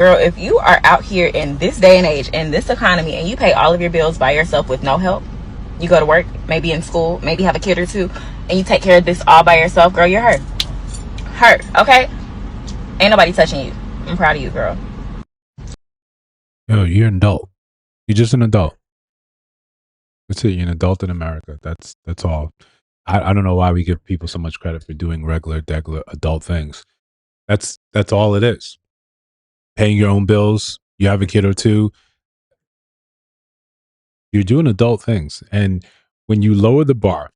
Girl, if you are out here in this day and age, in this economy, and you pay all of your bills by yourself with no help, you go to work, maybe in school, maybe have a kid or two, and you take care of this all by yourself, girl, you're hurt. Hurt, okay? Ain't nobody touching you. I'm proud of you, girl. Yo, you're an adult. You're just an adult. That's it. You're an adult in America. That's all. I don't know why we give people so much credit for doing regular, degular adult things. That's all it is. Paying your own bills. You have a kid or two. You're doing adult things. And when you lower the bar,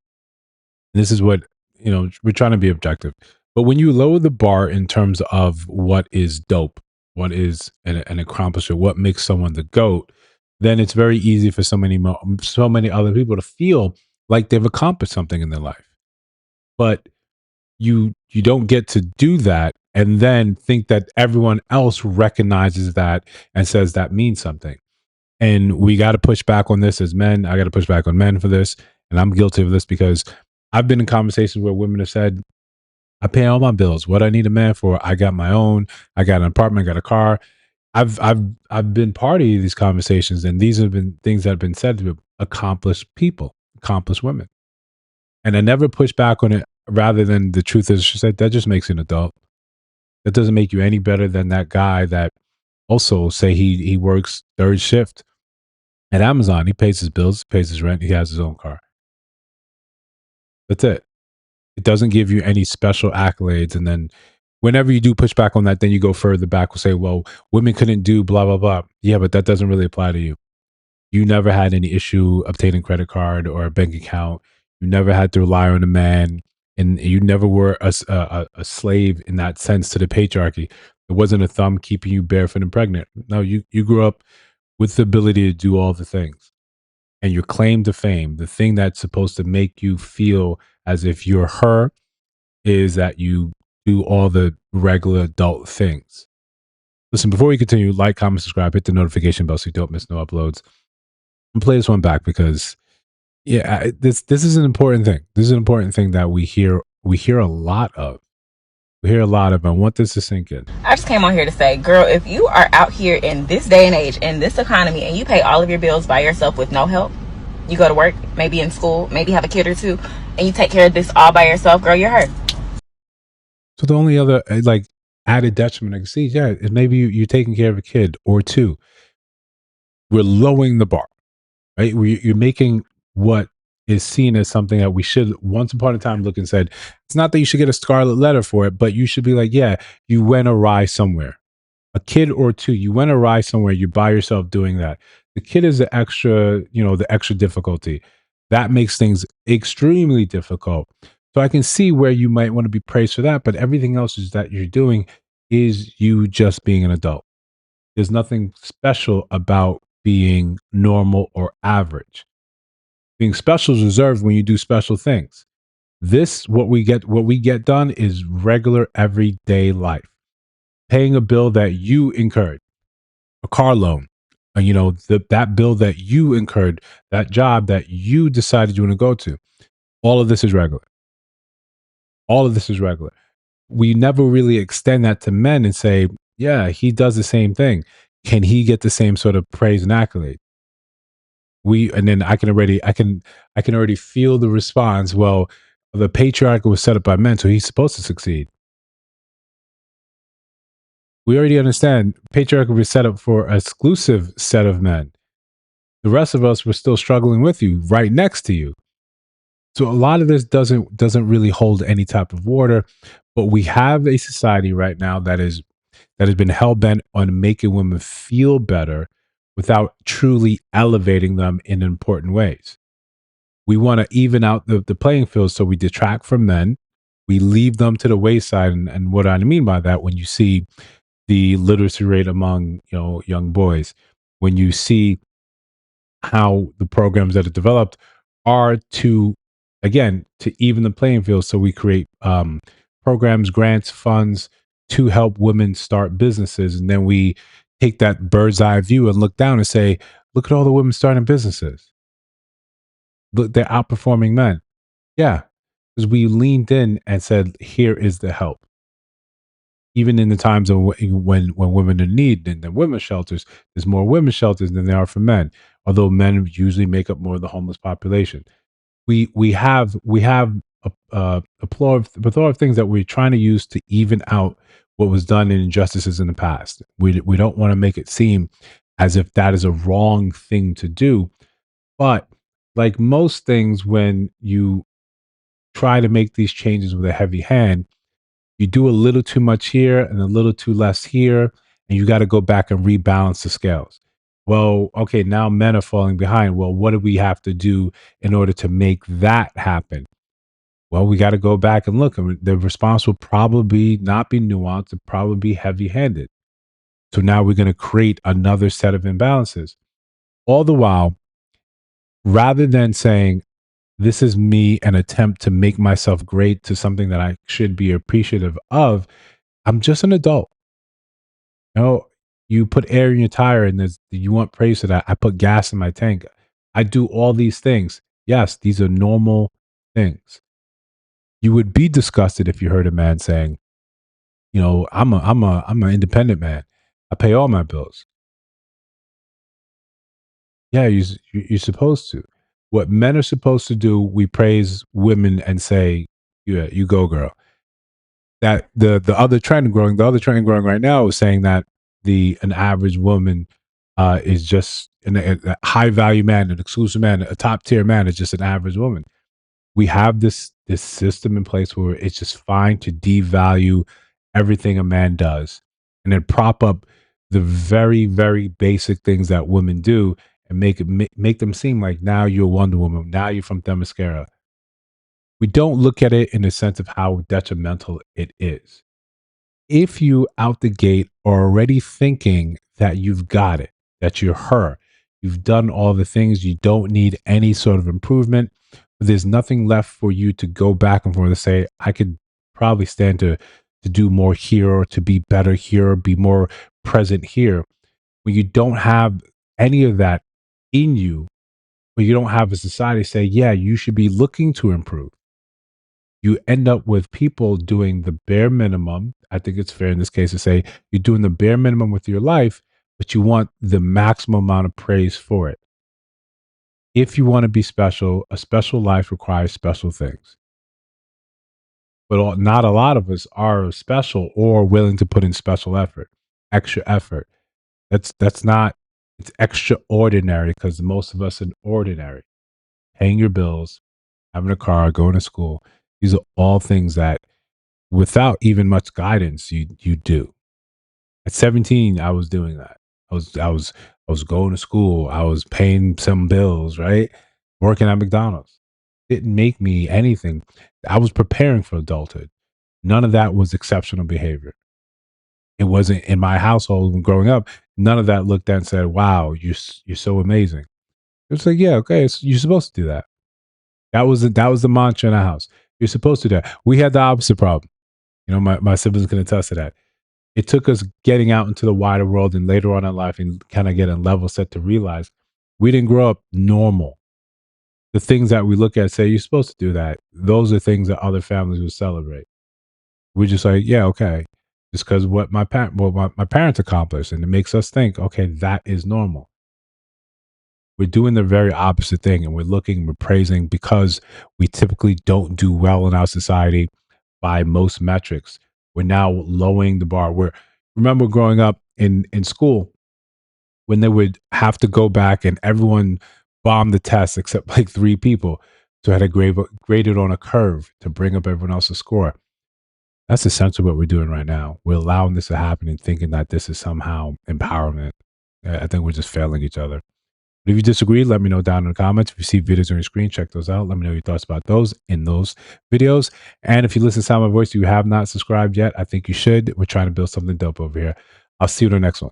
this is what we're trying to be objective. But when you lower the bar in terms of what is dope, what is an accomplishment, what makes someone the goat, then it's very easy for so many other people to feel like they've accomplished something in their life. But you don't get to do that and then think that everyone else recognizes that and says that means something. And we got to push back on this as men. I got to push back on men for this, and I'm guilty of this because I've been in conversations where women have said, I pay all my bills. What I need a man for, I got my own. I got an apartment, I got a car. I've been part of these conversations, and these have been things that have been said to accomplished people, accomplished women. And I never push back on it. Rather than the truth is, she said that just makes you an adult. That doesn't make you any better than that guy that also say he works third shift at Amazon. He pays his bills, pays his rent, he has his own car. That's it. It doesn't give you any special accolades. And then whenever you do push back on that, then you go further back and say, well, women couldn't do blah, blah, blah. Yeah, but that doesn't really apply to you. You never had any issue obtaining credit card or a bank account. You never had to rely on a man. And you never were a slave in that sense to the patriarchy. It wasn't a thumb keeping you barefoot and pregnant. No, you grew up with the ability to do all the things. And your claim to fame, the thing that's supposed to make you feel as if you're her, is that you do all the regular adult things. Listen, before we continue, like, comment, subscribe, hit the notification bell so you don't miss no uploads. And play this one back because this is an important thing. This is an important thing that we hear a lot of. We hear a lot of. I want this to sink in. I just came on here to say, girl, if you are out here in this day and age, in this economy, and you pay all of your bills by yourself with no help, you go to work, maybe in school, maybe have a kid or two, and you take care of this all by yourself, girl, you're hurt. So the only other like added detriment I can see, is maybe you're taking care of a kid or two. We're lowering the bar, right? You're making what is seen as something that we should once upon a time look and said, it's not that you should get a scarlet letter for it, but you should be like, yeah, you went awry somewhere. A kid or two, you went awry somewhere, you're by yourself doing that. The kid is the extra difficulty. That makes things extremely difficult. So I can see where you might want to be praised for that, but everything else is that you're doing is you just being an adult. There's nothing special about being normal or average. Being special is reserved when you do special things. This what we get done is regular everyday life. Paying a bill that you incurred, a car loan, that bill that you incurred, that job that you decided you want to go to. All of this is regular. All of this is regular. We never really extend that to men and say, yeah, he does the same thing. Can he get the same sort of praise and accolade? And then I can already feel the response. Well, the patriarchy was set up by men, so he's supposed to succeed. We already understand patriarchy was set up for an exclusive set of men. The rest of us were still struggling with you, right next to you. So a lot of this doesn't really hold any type of water. But we have a society right now that has been hell bent on making women feel better without truly elevating them in important ways. We want to even out the playing field, so we detract from men. We leave them to the wayside. And what I mean by that, when you see the literacy rate among young boys, when you see how the programs that are developed are to even the playing field, so we create programs, grants, funds to help women start businesses, and then we take that bird's eye view and look down and say, look at all the women starting businesses. Look, they're outperforming men. Yeah, because we leaned in and said, here is the help. Even in the times of when women are in need in the women's shelters, there's more women's shelters than there are for men. Although men usually make up more of the homeless population, we have a plethora of things that we're trying to use to even out what was done in injustices in the past. We don't want to make it seem as if that is a wrong thing to do, but like most things, when you try to make these changes with a heavy hand, you do a little too much here and a little too less here, and you got to go back and rebalance the scales. Well, okay, now men are falling behind. Well, what do we have to do in order to make that happen? Well, we got to go back and look. I mean, the response will probably not be nuanced, it'll probably be heavy handed. So now we're going to create another set of imbalances. All the while, rather than saying, this is me, an attempt to make myself great to something that I should be appreciative of, I'm just an adult. No, you put air in your tire and you want praise for that. I put gas in my tank. I do all these things. Yes, these are normal things. You would be disgusted if you heard a man saying, I'm an independent man. I pay all my bills. Yeah, you're supposed to. What men are supposed to do, we praise women and say, yeah, you go girl. That the other trend growing right now is saying that the an average woman is just a high value man, an exclusive man, a top tier man is just an average woman. We have this system in place where it's just fine to devalue everything a man does, and then prop up the very basic things that women do, and make them seem like now you're Wonder Woman, now you're from Themyscira. We don't look at it in the sense of how detrimental it is. If you out the gate are already thinking that you've got it, that you're her, you've done all the things, you don't need any sort of improvement, there's nothing left for you to go back and forth to say, I could probably stand to do more here, or to be better here, or be more present here. When you don't have any of that in you, when you don't have a society say, yeah, you should be looking to improve, you end up with people doing the bare minimum. I think it's fair in this case to say you're doing the bare minimum with your life, but you want the maximum amount of praise for it. If you want to be special, a special life requires special things. But not a lot of us are special or willing to put in special effort, extra effort. That's not, it's extraordinary because most of us are ordinary. Paying your bills, having a car, going to school. These are all things that without even much guidance, you do. At 17, I was doing that. I was going to school. I was paying some bills, right? Working at McDonald's. Didn't make me anything. I was preparing for adulthood. None of that was exceptional behavior. It wasn't in my household when growing up. None of that looked at and said, "Wow, you're so amazing." It was like, yeah, okay, so you're supposed to do that. That was the mantra in our house. You're supposed to do that. We had the opposite problem. My siblings can attest to that. It took us getting out into the wider world and later on in life and kind of getting level set to realize we didn't grow up normal. The things that we look at say you're supposed to do that. Those are things that other families would celebrate. We're just like, yeah, okay. Just because what my parents accomplished, and it makes us think, okay, that is normal. We're doing the very opposite thing, and we're praising because we typically don't do well in our society by most metrics. We're now lowering the bar. Remember growing up in school when they would have to go back and everyone bombed the test except like three people. So I had to grade it on a curve to bring up everyone else's score. That's essentially what we're doing right now. We're allowing this to happen and thinking that this is somehow empowerment. I think we're just failing each other. But if you disagree, let me know down in the comments. If you see videos on your screen, check those out. Let me know your thoughts about those in those videos. And if you listen to Sound My Voice, you have not subscribed yet, I think you should. We're trying to build something dope over here. I'll see you in the next one.